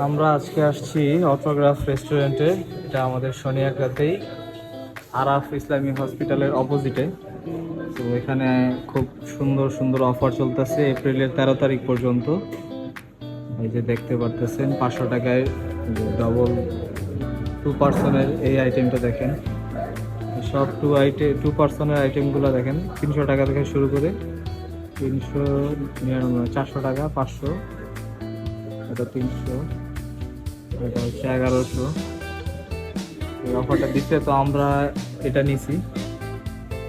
আমরা আজকে আসছি অটোগ্রাফ রেস্টুরেন্টে। এটা আমাদের সোনিয়াগাতেই আরাফ ইসলামী হসপিটালের অপোজিটে। তো এখানে খুব সুন্দর সুন্দর অফার চলতেছে এপ্রিলের 13 তারিখ পর্যন্ত। এই যে দেখতে পারতেছেন 500 টাকায় ডবল 2 পার্সনের এই আইটেমটা দেখেন। সব 2 পার্সনের আইটেমগুলো দেখেন 300 টাকা থেকে শুরু করে 399, 400 টাকা, 500, এটা 300, এটা হচ্ছে 1100। এই অফারটা দিচ্ছে তো আমরা এটা নিছি,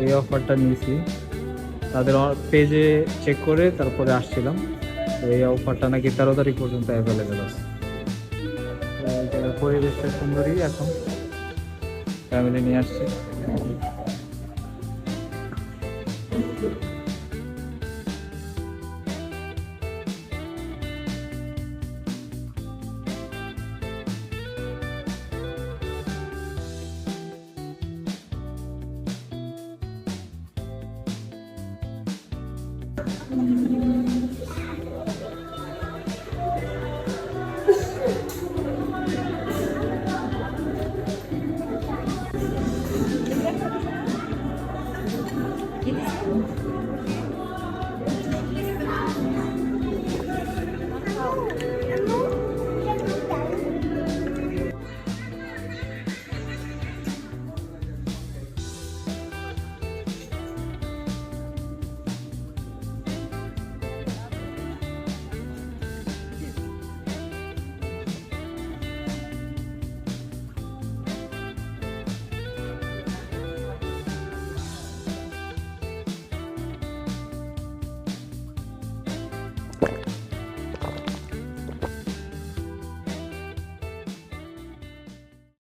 এই অফারটা নিয়েছি তাদের পেজে চেক করে তারপরে আসছিলাম। তো এই অফারটা নাকি 13 তারিখ পর্যন্ত অ্যাভেলেবেল আছে। তো এই জায়গার পরিবেশটা সুন্দরই, এখন ফ্যামিলি নিয়ে আসছি।